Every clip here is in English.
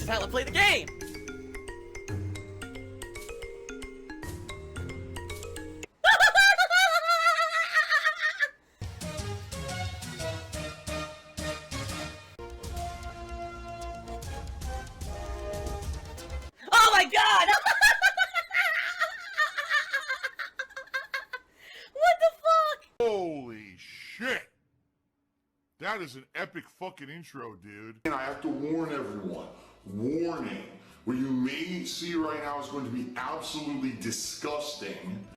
is how I play the game. Oh my god! What the fuck? Holy shit! That is an epic fucking intro, dude. And I have to warn everyone. Warning. What you may see right now is going to be absolutely disgusting.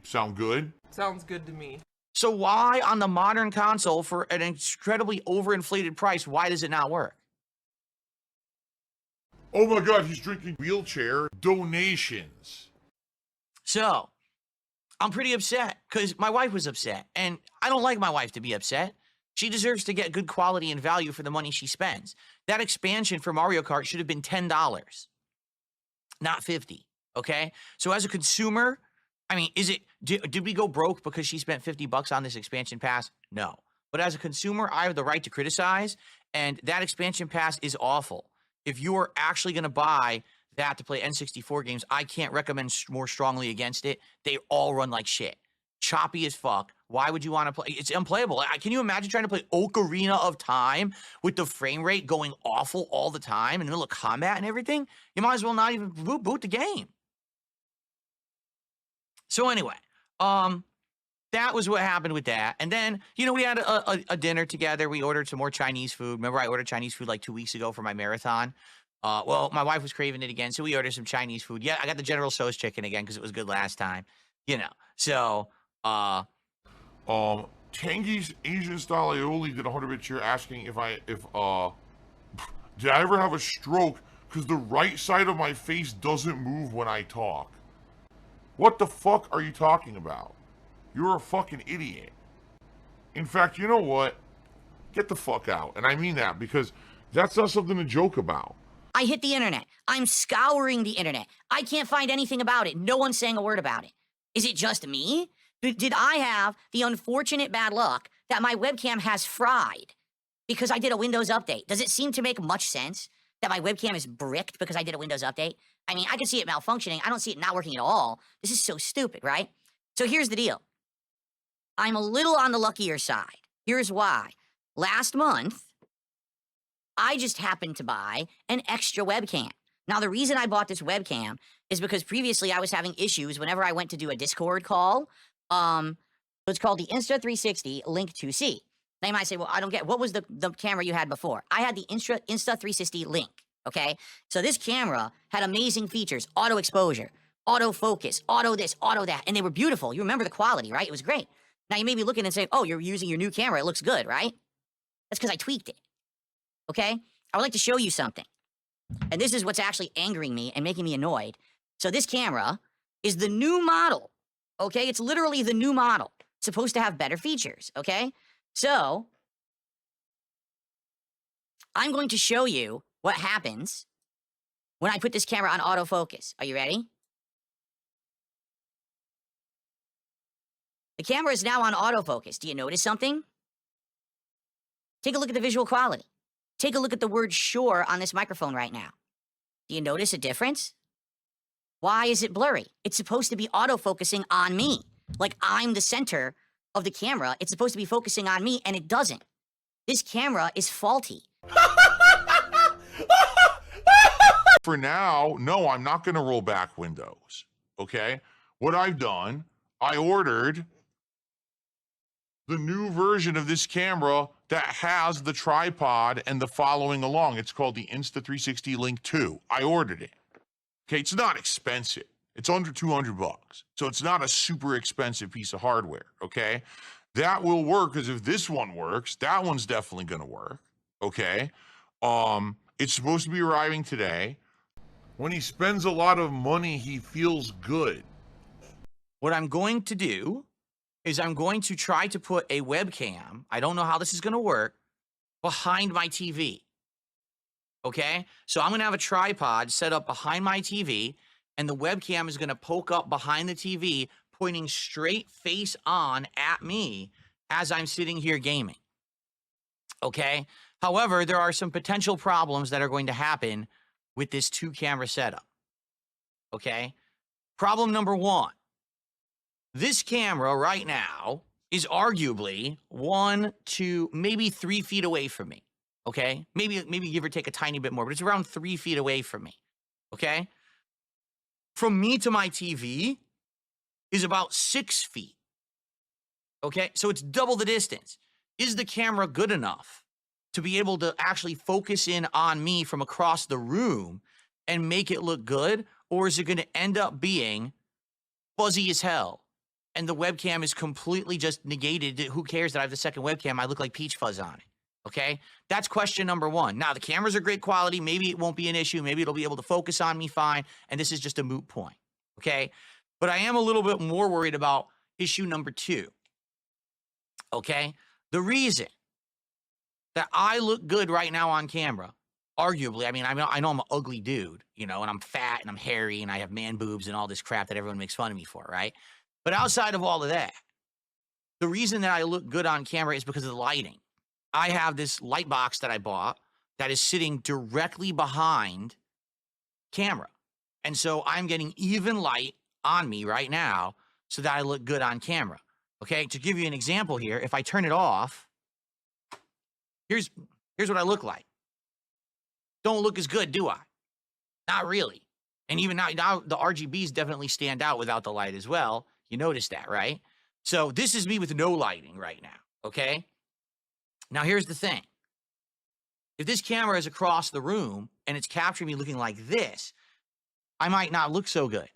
Sound good? Sounds good to me. So why on the modern console for an incredibly overinflated price, why does it not work? Oh my god, he's drinking wheelchair donations. So, I'm pretty upset because my wife was upset, and I don't like my wife to be upset. She deserves to get good quality and value for the money she spends. That expansion for Mario Kart should have been $10, not $50, okay? So as a consumer, I mean, did we go broke because she spent $50 on this expansion pass? No. But as a consumer, I have the right to criticize, and that expansion pass is awful. If you are actually going to buy that to play N64 games, I can't recommend more strongly against it. They all run like shit. Choppy as fuck. Why would you want to play? It's unplayable. Can you imagine trying to play Ocarina of Time with the frame rate going awful all the time in the middle of combat and everything? You might as well not even boot the game. So anyway, that was what happened with that. And then, you know, we had a dinner together. We ordered some more Chinese food. Remember, I ordered Chinese food like 2 weeks ago for my marathon. Well, my wife was craving it again, so we ordered some Chinese food. Yeah, I got the General Tso's chicken again because it was good last time. You know, so, Tangy's Asian style aioli did 100-bit cheer asking did I ever have a stroke because the right side of my face doesn't move when I talk. What the fuck are you talking about? You're a fucking idiot. In fact, you know what? Get the fuck out. And I mean that because that's not something to joke about. I hit the internet. I'm scouring the internet. I can't find anything about it. No one's saying a word about it. Is it just me? Did I have the unfortunate bad luck that my webcam has fried because I did a Windows update? Does it seem to make much sense that my webcam is bricked because I did a Windows update? I mean, I can see it malfunctioning. I don't see it not working at all. This is so stupid, right? So here's the deal. I'm a little on the luckier side. Here's why. Last month, I just happened to buy an extra webcam. Now, the reason I bought this webcam is because previously I was having issues whenever I went to do a Discord call. It's called the Insta360 Link 2C. Now you might say, well, I don't get, what was the camera you had before? I had the Insta360 Link, okay? So this camera had amazing features, auto exposure, auto focus, auto this, auto that, and they were beautiful. You remember the quality, right? It was great. Now you may be looking and saying, oh, you're using your new camera, it looks good, right? That's because I tweaked it, okay? I would like to show you something. And this is what's actually angering me and making me annoyed. So this camera is the new model, okay? It's literally the new model. It's supposed to have better features, okay? So, I'm going to show you what happens when I put this camera on autofocus. Are you ready? The camera is now on autofocus. Do you notice something? Take a look at the visual quality. Take a look at the word sure on this microphone right now. Do you notice a difference? Why is it blurry? It's supposed to be autofocusing on me. Like I'm the center of the camera. It's supposed to be focusing on me, and it doesn't. This camera is faulty. For now, no, I'm not going to roll back Windows, okay? What I've done, I ordered the new version of this camera that has the tripod and the following along. It's called the Insta360 Link 2. I ordered it. Okay, it's not expensive. It's under $200. So it's not a super expensive piece of hardware, okay? That will work because if this one works, that one's definitely going to work, okay? It's supposed to be arriving today. When he spends a lot of money, he feels good. What I'm going to do is I'm going to try to put a webcam, I don't know how this is going to work, behind my TV. Okay? So I'm going to have a tripod set up behind my TV, and the webcam is going to poke up behind the TV, pointing straight face on at me as I'm sitting here gaming. Okay? However, there are some potential problems that are going to happen with this 2-camera setup. Okay? Problem number 1. This camera right now is arguably 1, 2, maybe 3 feet away from me. Okay? Maybe give or take a tiny bit more, but it's around 3 feet away from me. Okay? From me to my TV is about 6 feet. Okay? So it's double the distance. Is the camera good enough to be able to actually focus in on me from across the room and make it look good? Or is it going to end up being fuzzy as hell? And the webcam is completely just negated. Who cares that I have the second webcam? I look like peach fuzz on it. Okay? That's question number 1. Now, the cameras are great quality. Maybe it won't be an issue. Maybe it'll be able to focus on me fine. And this is just a moot point. Okay? But I am a little bit more worried about issue number 2. Okay? The reason that I look good right now on camera, arguably, I mean, I know I'm an ugly dude, you know, and I'm fat and I'm hairy and I have man boobs and all this crap that everyone makes fun of me for, right? But outside of all of that, the reason that I look good on camera is because of the lighting. I have this light box that I bought that is sitting directly behind camera. And so I'm getting even light on me right now so that I look good on camera. Okay, to give you an example here, if I turn it off, here's what I look like. Don't look as good, do I? Not really. And even now the RGBs definitely stand out without the light as well. You notice that, right? So this is me with no lighting right now, okay? Now here's the thing. If this camera is across the room and it's capturing me looking like this, I might not look so good.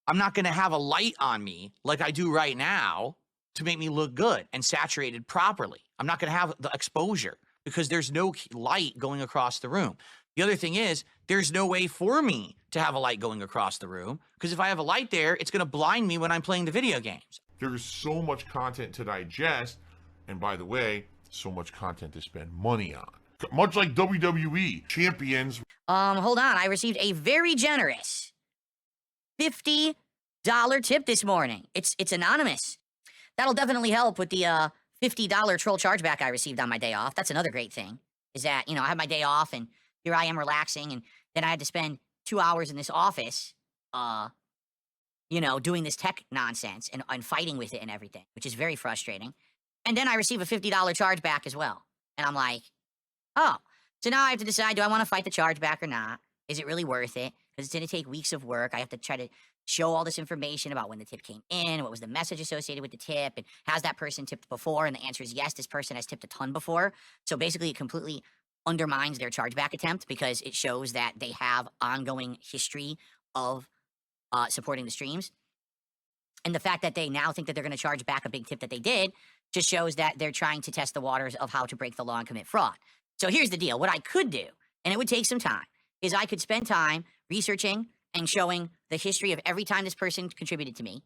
I'm not gonna have a light on me like I do right now to make me look good and saturated properly. I'm not gonna have the exposure because there's no light going across the room. The other thing is, there's no way for me to have a light going across the room because if I have a light there, it's gonna blind me when I'm playing the video games. There's so much content to digest, and by the way, so much content to spend money on. Much like WWE champions. Hold on. I received a very generous $50 tip this morning. It's anonymous. That'll definitely help with the $50 troll chargeback I received on my day off. That's another great thing, is that, you know, I had my day off and here I am relaxing, and then I had to spend 2 hours in this office, you know, doing this tech nonsense and fighting with it and everything, which is very frustrating. And then I receive a $50 chargeback as well. And I'm like, oh, so now I have to decide, do I want to fight the chargeback or not? Is it really worth it? Because it's going to take weeks of work. I have to try to show all this information about when the tip came in, what was the message associated with the tip, and has that person tipped before? And the answer is yes, this person has tipped a ton before. So basically, it completely undermines their chargeback attempt because it shows that they have ongoing history of supporting the streams. And the fact that they now think that they're going to charge back a big tip that they did just shows that they're trying to test the waters of how to break the law and commit fraud. So here's the deal. What I could do, and it would take some time, is I could spend time researching and showing the history of every time this person contributed to me,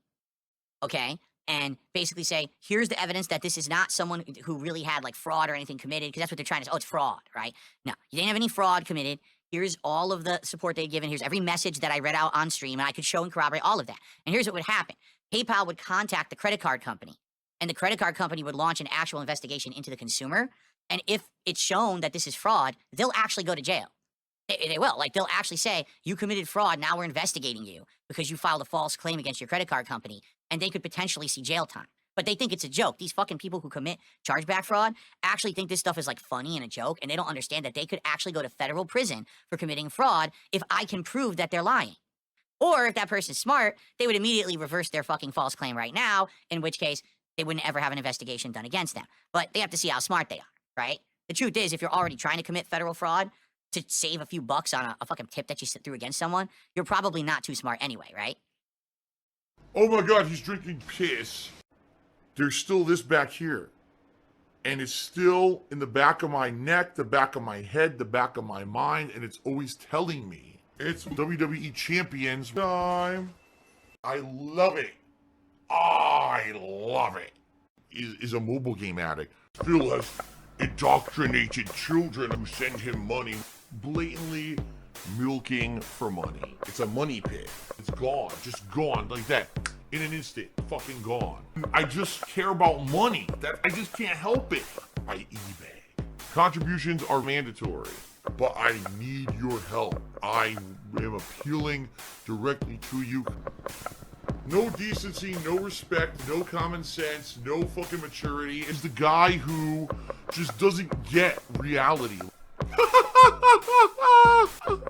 okay? And basically say, here's the evidence that this is not someone who really had like fraud or anything committed, because that's what they're trying to say. Oh, it's fraud, right? No, you didn't have any fraud committed. Here's all of the support they'd given. Here's every message that I read out on stream, and I could show and corroborate all of that. And here's what would happen. PayPal would contact the credit card company, and the credit card company would launch an actual investigation into the consumer. And if it's shown that this is fraud, they'll actually go to jail. They will. Like, they'll actually say, you committed fraud, now we're investigating you because you filed a false claim against your credit card company, and they could potentially see jail time. But they think it's a joke. These fucking people who commit chargeback fraud actually think this stuff is like funny and a joke, and they don't understand that they could actually go to federal prison for committing fraud if I can prove that they're lying. Or if that person's smart, they would immediately reverse their fucking false claim right now, in which case they wouldn't ever have an investigation done against them. But they have to see how smart they are, right? The truth is, if you're already trying to commit federal fraud to save a few bucks on a fucking tip that you threw against someone, you're probably not too smart anyway, right? Oh my God, he's drinking piss. There's still this back here. And it's still in the back of my neck, the back of my head, the back of my mind, and it's always telling me it's WWE Champions time. I love it. I love it. Is a mobile game addict. Phil has indoctrinated children who send him money, blatantly milking for money. It's a money pit. It's gone, just gone like that. In an instant, fucking gone. I just care about money. That I just can't help it. By eBay. Contributions are mandatory, but I need your help. I am appealing directly to you. No decency, no respect, no common sense, no fucking maturity. Is the guy who just doesn't get reality.